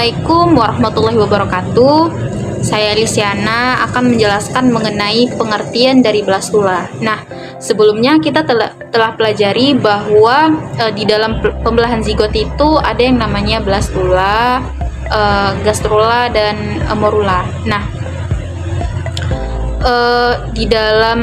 Assalamualaikum warahmatullahi wabarakatuh. Saya Lisyana akan menjelaskan mengenai pengertian dari blastula. Nah, sebelumnya kita telah pelajari bahwa di dalam pembelahan zigot itu ada yang namanya blastula, gastrula, dan morula. Nah, di dalam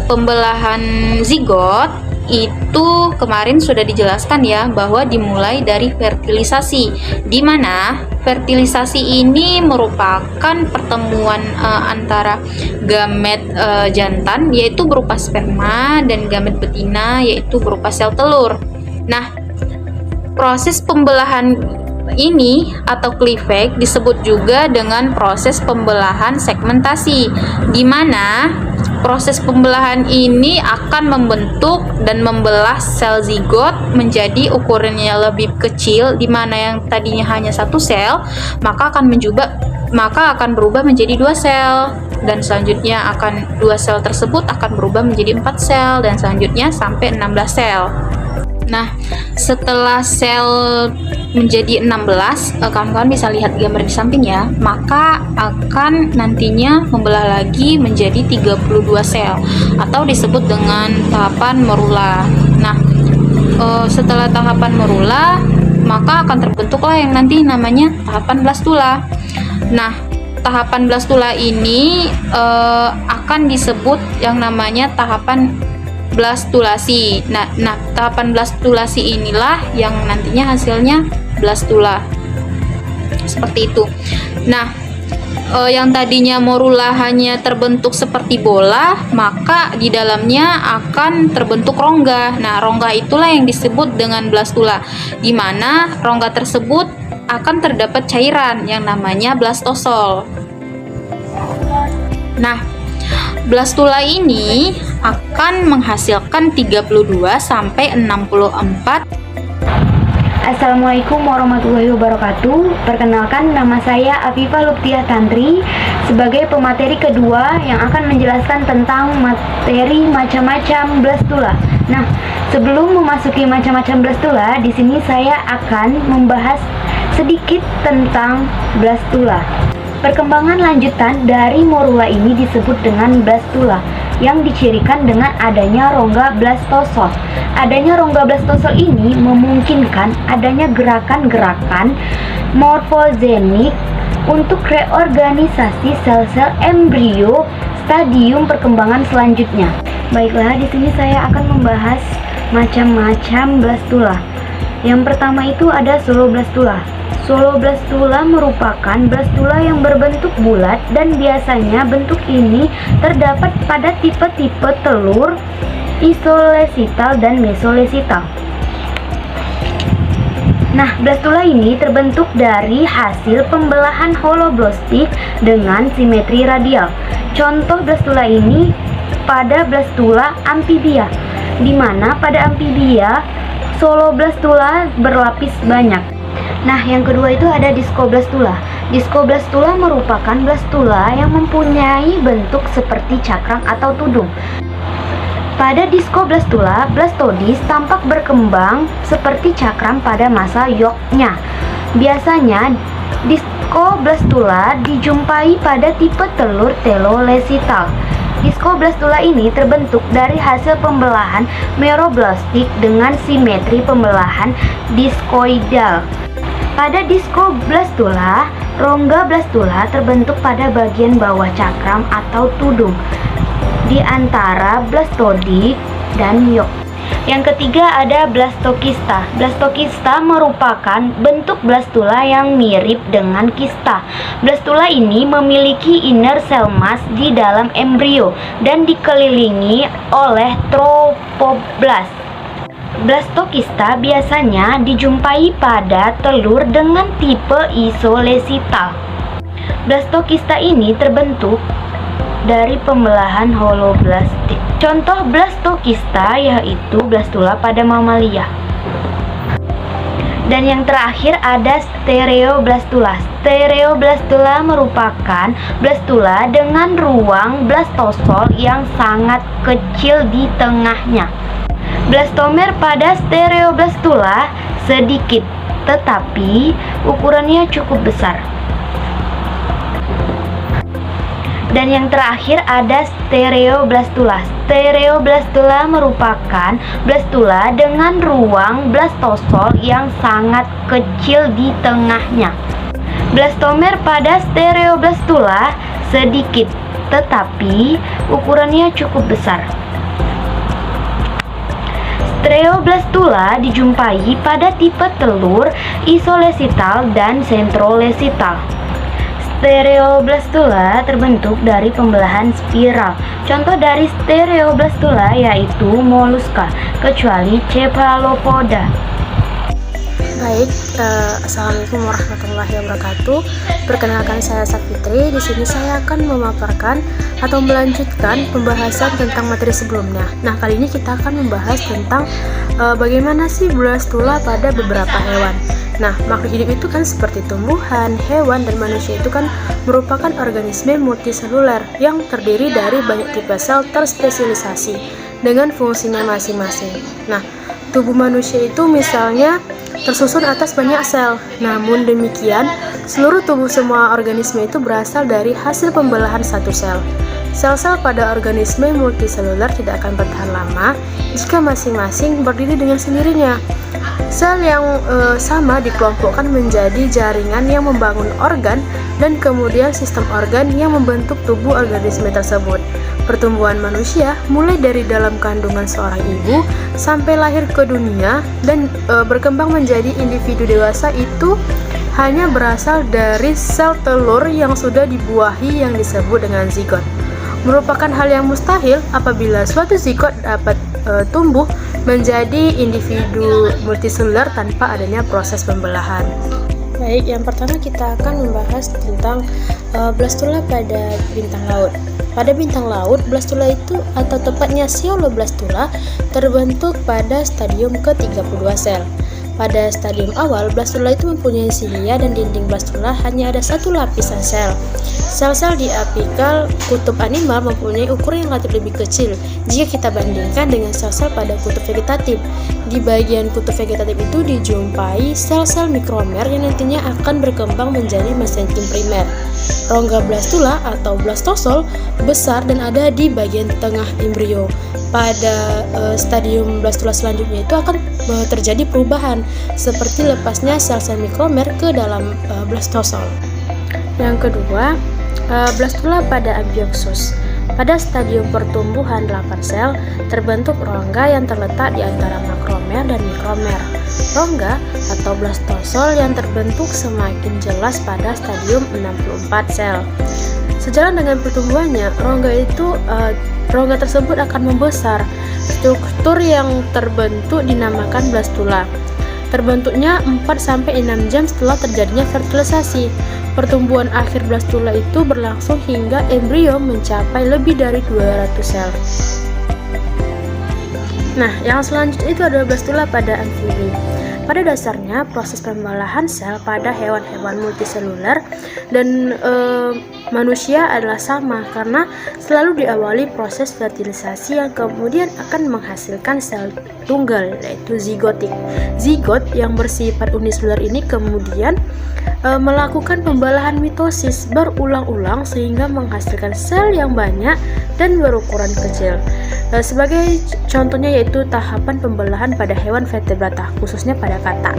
pembelahan zigot itu kemarin sudah dijelaskan ya bahwa dimulai dari fertilisasi, di mana fertilisasi ini merupakan pertemuan antara gamet jantan yaitu berupa sperma dan gamet betina yaitu berupa sel telur. Nah, proses pembelahan ini atau cleavage disebut juga dengan proses pembelahan segmentasi, di mana proses pembelahan ini akan membentuk dan membelah sel zigot menjadi ukurannya lebih kecil, di mana yang tadinya hanya satu sel maka akan berubah menjadi 2 sel, dan selanjutnya dua sel tersebut akan berubah menjadi 4 sel, dan selanjutnya sampai 16 sel. Nah, setelah sel menjadi 16, kawan-kawan bisa lihat gambar di samping ya, maka akan nantinya membelah lagi menjadi 32 sel atau disebut dengan tahapan morula. Nah, setelah tahapan morula, maka akan terbentuklah yang nanti namanya tahapan blastula. Nah, tahapan blastula ini akan disebut yang namanya tahapan blastulasi. Nah, tahapan blastulasi inilah yang nantinya hasilnya blastula. Seperti itu. Nah, yang tadinya morula hanya terbentuk seperti bola, maka di dalamnya akan terbentuk rongga. Nah, rongga itulah yang disebut dengan blastula, di mana rongga tersebut akan terdapat cairan yang namanya blastosol. Nah, blastula ini akan menghasilkan 32 sampai 64. Assalamualaikum warahmatullahi wabarakatuh. Perkenalkan, nama saya Afifah Luptiah Tantri sebagai pemateri kedua yang akan menjelaskan tentang materi macam-macam blastula. Nah, sebelum memasuki macam-macam blastula, di sini saya akan membahas sedikit tentang blastula. Perkembangan lanjutan dari morula ini disebut dengan blastula, yang dicirikan dengan adanya rongga blastosol. Adanya rongga blastosol ini memungkinkan adanya gerakan-gerakan morfogenik untuk reorganisasi sel-sel embrio stadium perkembangan selanjutnya. Baiklah, di sini saya akan membahas macam-macam blastula. Yang pertama itu ada soloblastula. Soloblastula merupakan blastula yang berbentuk bulat dan biasanya bentuk ini terdapat pada tipe-tipe telur isolesital dan mesolesital. Nah, blastula ini terbentuk dari hasil pembelahan holoblastik dengan simetri radial. Contoh blastula ini pada blastula amfibia, di mana pada amfibia soloblastula berlapis banyak. Nah, yang kedua itu ada diskoblastula. Diskoblastula merupakan blastula yang mempunyai bentuk seperti cakram atau tudung. Pada diskoblastula, blastodis tampak berkembang seperti cakram pada masa yolknya. Biasanya diskoblastula dijumpai pada tipe telur telolesital. Diskoblastula ini terbentuk dari hasil pembelahan meroblastik dengan simetri pembelahan diskoidal. Pada diskoblastula, rongga blastula terbentuk pada bagian bawah cakram atau tudung di antara blastodik dan yolk. Yang ketiga ada blastokista. Blastokista merupakan bentuk blastula yang mirip dengan kista. Blastula ini memiliki inner cell mass di dalam embrio dan dikelilingi oleh trofoblast. Blastokista biasanya dijumpai pada telur dengan tipe isolesital. Blastokista ini terbentuk dari pembelahan holoblastik. Contoh blastokista yaitu blastula pada mamalia. Dan yang terakhir ada stereoblastula. Stereoblastula merupakan blastula dengan ruang blastosol yang sangat kecil di tengahnya. Blastomer pada stereoblastula sedikit tetapi ukurannya cukup besar. Dan yang terakhir ada stereoblastula. Stereoblastula merupakan blastula dengan ruang blastosol yang sangat kecil di tengahnya. Blastomer pada stereoblastula sedikit, tetapi ukurannya cukup besar. Stereoblastula dijumpai pada tipe telur isolesital dan sentrolesital. Stereoblastula terbentuk dari pembelahan spiral. Contoh dari stereoblastula yaitu moluska, kecuali cephalopoda. Baik, assalamualaikum warahmatullahi wabarakatuh. Perkenalkan, saya Safitri. Di sini saya akan memaparkan atau melanjutkan pembahasan tentang materi sebelumnya. Nah, kali ini kita akan membahas tentang bagaimana sih blastula pada beberapa hewan. Nah, makhluk hidup itu kan seperti tumbuhan, hewan, dan manusia itu kan merupakan organisme multiseluler yang terdiri dari banyak tipe sel terspesialisasi dengan fungsinya masing-masing. Nah, tubuh manusia itu misalnya tersusun atas banyak sel. Namun demikian, seluruh tubuh semua organisme itu berasal dari hasil pembelahan satu sel. Sel-sel pada organisme multiseluler tidak akan bertahan lama jika masing-masing berdiri dengan sendirinya. Sel yang sama dikelompokkan menjadi jaringan yang membangun organ dan kemudian sistem organ yang membentuk tubuh organisme tersebut. Pertumbuhan manusia mulai dari dalam kandungan seorang ibu sampai lahir ke dunia dan berkembang menjadi individu dewasa itu hanya berasal dari sel telur yang sudah dibuahi yang disebut dengan zigot. Merupakan hal yang mustahil apabila suatu zigot dapat tumbuh menjadi individu multiseluler tanpa adanya proses pembelahan. Baik, yang pertama kita akan membahas tentang blastula pada bintang laut. Pada bintang laut, blastula itu atau tepatnya Cyaeloblastula terbentuk pada stadium ke-32 sel. Pada stadium awal, blastula itu mempunyai silia dan dinding blastula hanya ada satu lapisan sel. Sel-sel di apikal kutub animal mempunyai ukuran yang relatif lebih kecil jika kita bandingkan dengan sel-sel pada kutub vegetatif. Di bagian kutub vegetatif itu dijumpai sel-sel mikromer yang nantinya akan berkembang menjadi mesenkim primer. Rongga blastula atau blastosol besar dan ada di bagian tengah embrio. Pada stadium blastula selanjutnya itu akan terjadi perubahan seperti lepasnya sel-sel mikromer ke dalam blastosol. Yang kedua, blastula pada Amphioxus. Pada stadium pertumbuhan 8 sel terbentuk rongga yang terletak di antara makromer dan mikromer. Rongga atau blastosol yang terbentuk semakin jelas pada stadium 64 sel. Sejalan dengan pertumbuhannya, rongga tersebut akan membesar. Struktur yang terbentuk dinamakan blastula. Terbentuknya 4-6 jam setelah terjadinya fertilisasi. Pertumbuhan akhir blastula itu berlangsung hingga embrio mencapai lebih dari 200 sel. Nah, yang selanjutnya itu adalah blastula pada amfibi. Pada dasarnya, proses pembelahan sel pada hewan-hewan multiseluler dan manusia adalah sama karena selalu diawali proses fertilisasi yang kemudian akan menghasilkan sel tunggal, yaitu zigotik. Zigot yang bersifat uniseluler ini kemudian melakukan pembelahan mitosis berulang-ulang sehingga menghasilkan sel yang banyak dan berukuran kecil. Sebagai contohnya yaitu tahapan pembelahan pada hewan vertebrata, khususnya pada katak.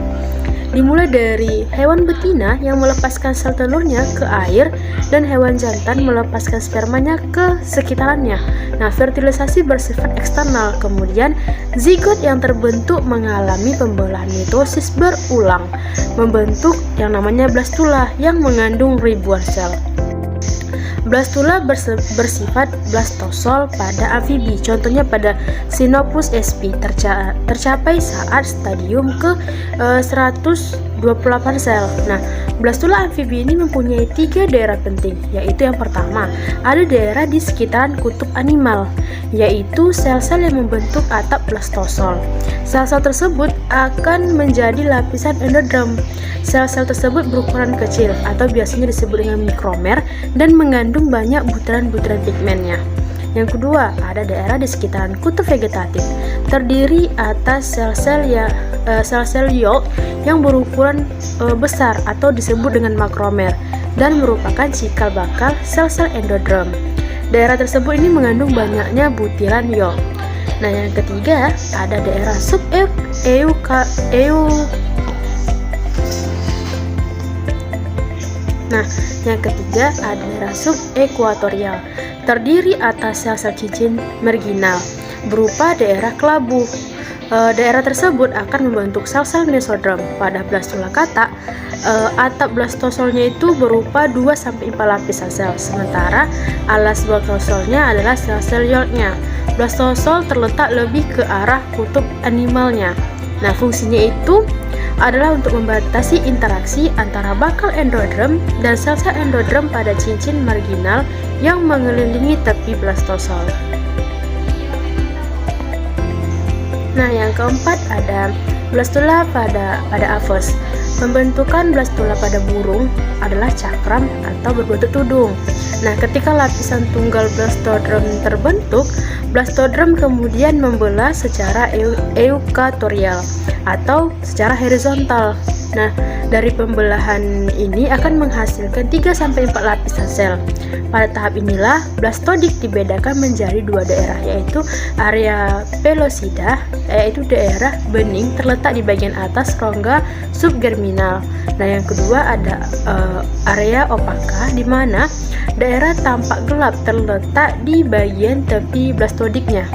Dimulai dari hewan betina yang melepaskan sel telurnya ke air dan hewan jantan melepaskan spermanya ke sekitarannya. Nah, fertilisasi bersifat eksternal, kemudian zigot yang terbentuk mengalami pembelahan mitosis berulang, membentuk yang namanya blastula yang mengandung ribuan sel. Blastula bersifat blastosol pada amfibi, contohnya pada Xenopus sp tercapai saat stadium ke 128 sel. Nah, blastula amfibi ini mempunyai 3 daerah penting, yaitu yang pertama, ada daerah di sekitaran kutub animal, yaitu sel-sel yang membentuk atap blastosol. Sel-sel tersebut akan menjadi lapisan endoderm. Sel-sel tersebut berukuran kecil atau biasanya disebut dengan mikromer dan mengandung banyak butiran-butiran pigmennya. Yang kedua, ada daerah di sekitaran kutub vegetatif, terdiri atas sel-sel yolk yang berukuran besar atau disebut dengan makromer dan merupakan cikal bakal sel-sel endoderm. Daerah tersebut ini mengandung banyaknya butiran yolk. Nah, yang ketiga ada daerah subekuatorial, terdiri atas sel-sel cincin marginal berupa daerah kelabu. Daerah tersebut akan membentuk sel-sel mesoderm. Pada blastula katak, atap blastosolnya itu berupa 2-4 lapis sel, sementara alas blastosolnya adalah sel-sel yolknya. Blastosol terletak lebih ke arah kutub animalnya. Nah, fungsinya itu adalah untuk membatasi interaksi antara bakal endoderm dan sel-sel endoderm pada cincin marginal yang mengelilingi tepi blastosol. Nah, yang keempat ada blastula pada aves. Pembentukan blastula pada burung adalah cakram atau berbentuk tudung. Nah, ketika lapisan tunggal blastoderm terbentuk, blastoderm kemudian membelah secara eukatorial atau secara horizontal. Nah, dari pembelahan ini akan menghasilkan 3-4 lapisan sel. Pada tahap inilah blastodik dibedakan menjadi 2 daerah, yaitu area pelosida, yaitu daerah bening terletak di bagian atas rongga subgerminal. Nah, yang kedua ada area opaka, di mana daerah tampak gelap terletak di bagian tepi blastodiknya.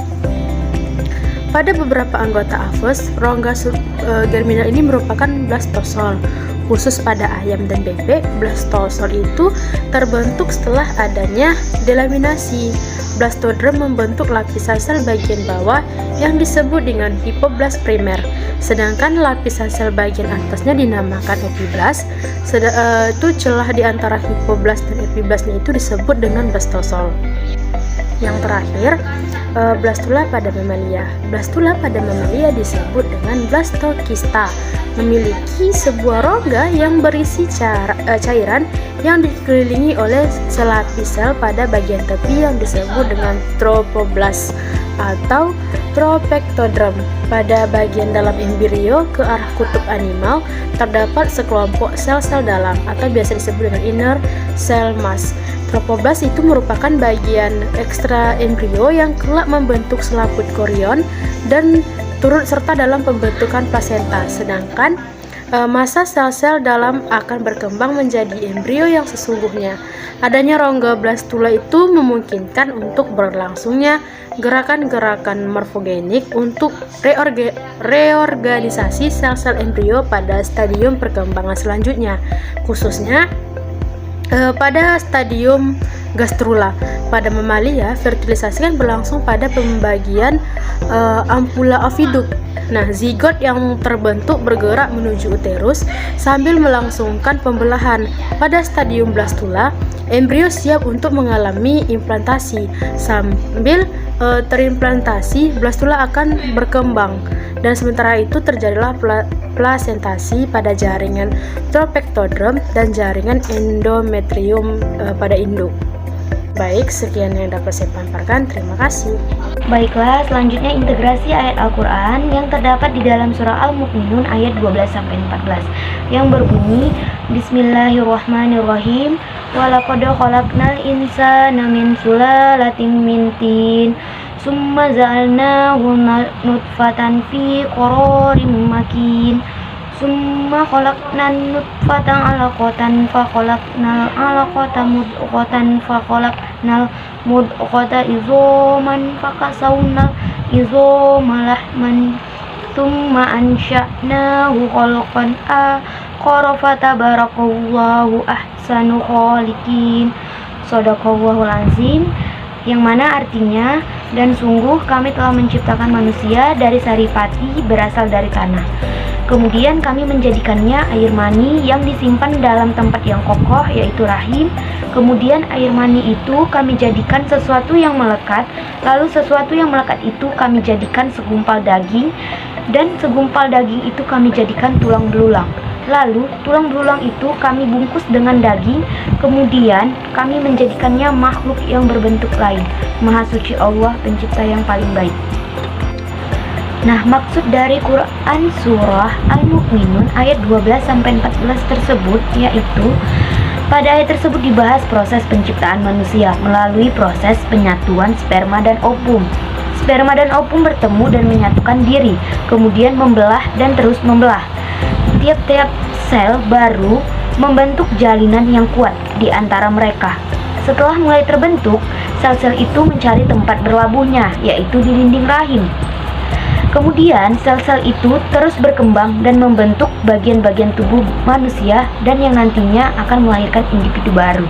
Pada beberapa anggota aves, rongga subgerminal ini merupakan blastosol. Khusus pada ayam dan bebek, blastosol itu terbentuk setelah adanya delaminasi. Blastoderm membentuk lapisan sel bagian bawah yang disebut dengan hipoblast primer, sedangkan lapisan sel bagian atasnya dinamakan epiblast. Itu celah di antara hipoblast dan epiblastnya itu disebut dengan blastosol. Yang terakhir, blastula pada mamalia. Blastula pada mamalia disebut dengan blastokista, memiliki sebuah rongga yang berisi cairan yang dikelilingi oleh selapis sel pada bagian tepi yang disebut dengan tropoblast atau tropektodrem. Pada bagian dalam embrio ke arah kutub animal terdapat sekelompok sel-sel dalam atau biasa disebut dengan inner cell mass. Tropoblast itu merupakan bagian ekstra embrio yang kelak membentuk selaput korion dan turut serta dalam pembentukan plasenta, sedangkan masa sel-sel dalam akan berkembang menjadi embrio yang sesungguhnya. Adanya rongga blastula itu memungkinkan untuk berlangsungnya gerakan-gerakan morfogenik untuk reorganisasi sel-sel embrio pada stadium perkembangan selanjutnya, khususnya pada stadium gastrula. Pada mamalia, fertilisasi kan berlangsung pada pembagian ampula oviduk. Nah, zigot yang terbentuk bergerak menuju uterus sambil melangsungkan pembelahan. Pada stadium blastula, embrio siap untuk mengalami implantasi. Sambil terimplantasi, blastula akan berkembang. Dan sementara itu terjadilah plasentasi pada jaringan tropektodrem dan jaringan endometrium pada induk. Baik, sekian yang dapat saya paparkan. Terima kasih. Baiklah, selanjutnya integrasi ayat Al-Quran yang terdapat di dalam surah Al-Mu'minun ayat 12-14 yang berbunyi, Bismillahirrahmanirrahim, walaqad khalaqnal insana min sulalatin min tin summa ja'alnahu nutfatan fi qararin makin summa khalaqnan nutfatan alaqatan fa khalaqnal alaqata mudghatan fa khalaqnal mudghata izoman fa kasawna izoma lahman summa ansha'nahu khalqan akhara fa tabarakallahu ahsanu khaliqin. Shadaqallahul azim. Yang mana artinya, dan sungguh kami telah menciptakan manusia dari saripati berasal dari tanah. Kemudian kami menjadikannya air mani yang disimpan dalam tempat yang kokoh, yaitu rahim. Kemudian air mani itu kami jadikan sesuatu yang melekat. Lalu sesuatu yang melekat itu kami jadikan segumpal daging. Dan segumpal daging itu kami jadikan tulang belulang. Lalu, tulang belulang itu kami bungkus dengan daging, kemudian kami menjadikannya makhluk yang berbentuk lain. Maha suci Allah, pencipta yang paling baik. Nah, maksud dari Quran Surah Al-Mu'minun ayat 12-14 tersebut yaitu pada ayat tersebut dibahas proses penciptaan manusia melalui proses penyatuan sperma dan ovum. Sperma dan ovum bertemu dan menyatukan diri, kemudian membelah dan terus membelah. Tiap-tiap sel baru membentuk jalinan yang kuat di antara mereka. Setelah mulai terbentuk, sel-sel itu mencari tempat berlabuhnya, yaitu di dinding rahim. Kemudian sel-sel itu terus berkembang dan membentuk bagian-bagian tubuh manusia dan yang nantinya akan melahirkan individu baru.